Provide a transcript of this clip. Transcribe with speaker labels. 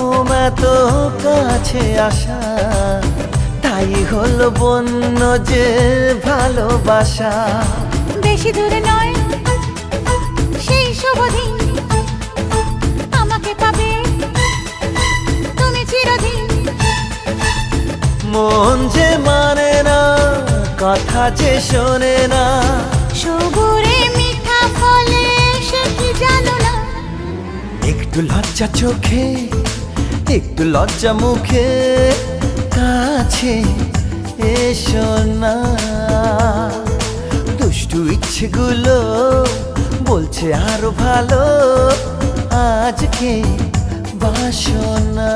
Speaker 1: ঘুম এত কাছে আসা, তাই হলো বন্য যে ভালোবাসা।
Speaker 2: বেশি দূরে নয় সেই শুভ দিন, আমাকে পাবে তুমি চিরদিন।
Speaker 1: মন যে মানে না, কথা যে শোনে না,
Speaker 2: সবুরে মিঠা ফলে সে কি জানো না।
Speaker 1: একটু লজ্জা চোখে একটু লজ্জা মুখে, কাছে এসো না। দুষ্টু ইচ্ছেগুলো বলছে আরো ভালো, আজকে বাসনা।